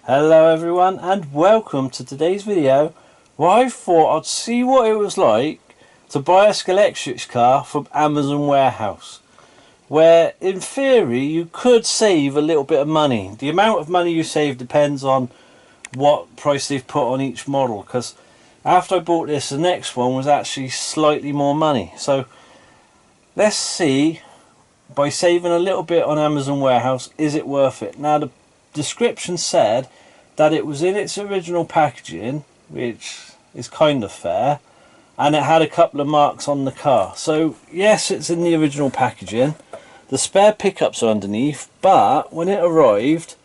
Hello everyone and welcome to today's video where I thought I'd see what it was like to buy a Scalextric car from Amazon warehouse, where in theory you could save a little bit of money. The amount of money you save depends on what price they've put on each model, because after I bought this, the next one was actually slightly more money. So let's see, by saving a little bit on Amazon warehouse, is it worth it? Now the description said that it was in its original packaging, which is kind of fair, and it had a couple of marks on the car. So yes, it's in the original packaging. The spare pickups are underneath, but when it arrived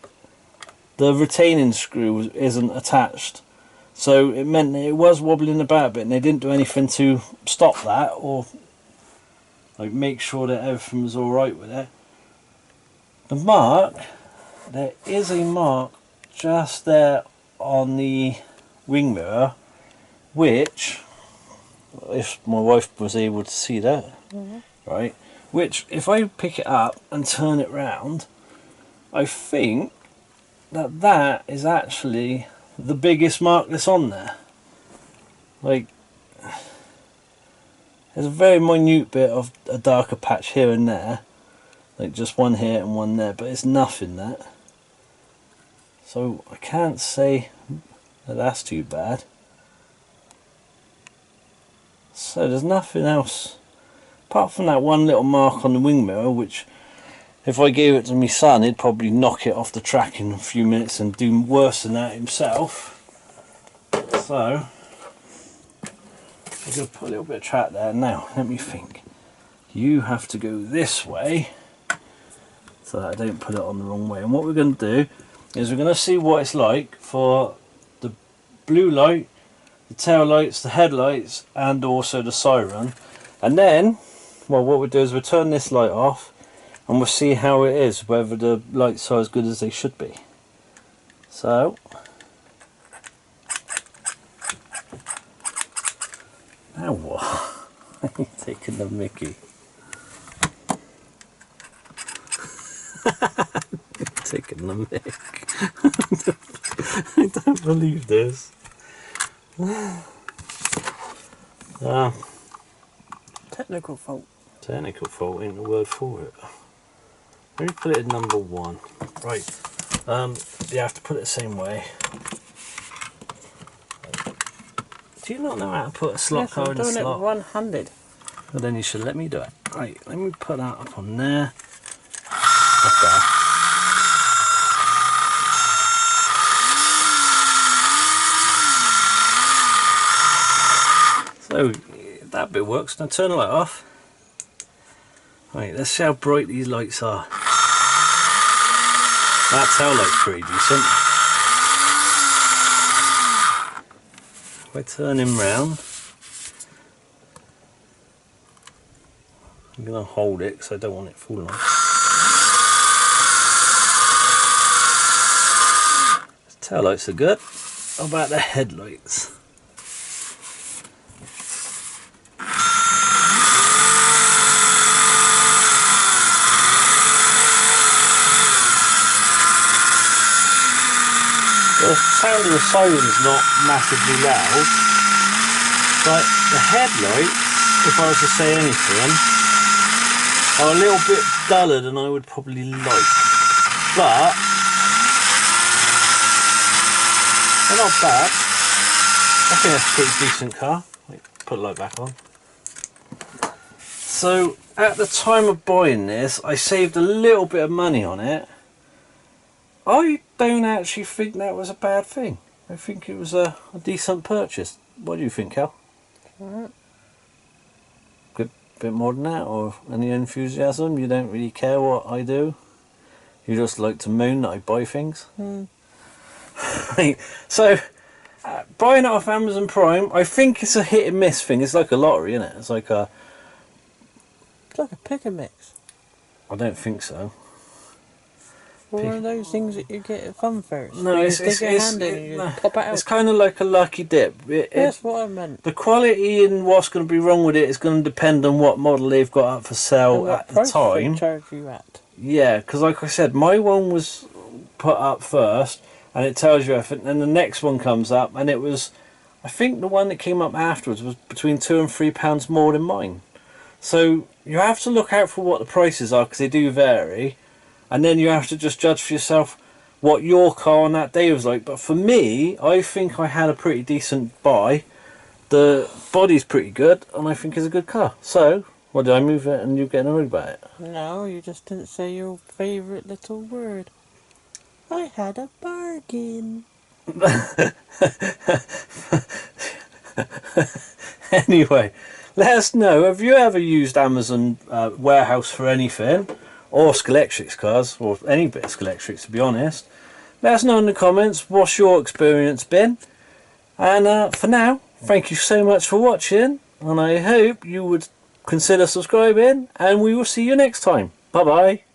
the retaining screw isn't attached, so it meant that it was wobbling about a bit, and they didn't do anything to stop that or like make sure that everything was alright with it. The mark, there is a mark just there on the wing mirror, which, if my wife was able to see that, right, which if I pick it up and turn it round, I think that that is actually the biggest mark that's on there. Like, there's a very minute bit of a darker patch here and there, like just one here and one there, but it's nothing that. So I can't say that that's too bad. So there's nothing else apart from that one little mark on the wing mirror, which if I gave it to my son, he'd probably knock it off the track in a few minutes and do worse than that himself. So I'm going to put a little bit of track there. Now let me think. You have to go this way so that I don't put it on the wrong way. And what we're going to do is we're going to see what it's like for the blue light, the tail lights, the headlights, and also the siren. And then, well, what we'll do is we'll turn this light off and we'll see how it is, whether the lights are as good as they should be. So now what? You're taking the mickey. Taking the mick. I don't believe this. Technical fault. Technical fault ain't the word for it. Let me put it in number 1. Right. You have to put it the same way. Do you not know how to put a slot car in a slot? I'm doing it one-handed. Well, then you should let me do it. Right, let me put that up on there. Okay. So that bit works. Now turn the light off. Right, let's see how bright these lights are. That tail light's pretty decent. If I turn him round, I'm going to hold it because I don't want it falling off. The tail lights are good. How about the headlights? The sound of the siren is not massively loud, but the headlights, if I was to say anything, are a little bit duller than I would probably like. But they're not bad. I think that's a pretty decent car. Wait, put the light back on. So at the time of buying this, I saved a little bit of money on it. I don't actually think that was a bad thing. I think it was a decent purchase. What do you think, Cal? Good bit more than that, or any enthusiasm? You don't really care what I do? You just like to moan that I buy things? Right. So, buying it off Amazon Prime, I think it's a hit and miss thing. It's like a lottery, isn't it? It's like a pick and mix. I don't think so. One of those things that you get at fun fairs. No, it's kind of like a lucky dip. That's what I meant. The quality and what's going to be wrong with it is going to depend on what model they've got up for sale at the time. Charge you at. Yeah, because like I said, my one was put up first, and it tells you everything. And the next one comes up, and it was, I think the one that came up afterwards was between £2 and £3 more than mine. So you have to look out for what the prices are, because they do vary, and then you have to just judge for yourself what your car on that day was like. But for me, I think I had a pretty decent buy. The body's pretty good, and I think it's a good car. So, what, did I move it and you're getting annoyed about it? No, you just didn't say your favourite little word. I had a bargain. Anyway, let us know, have you ever used Amazon warehouse for anything? Or Scalextric's cars, or any bit of Scalextric, to be honest. Let us know in the comments what's your experience been. And for now, thank you so much for watching, and I hope you would consider subscribing, and we will see you next time. Bye bye.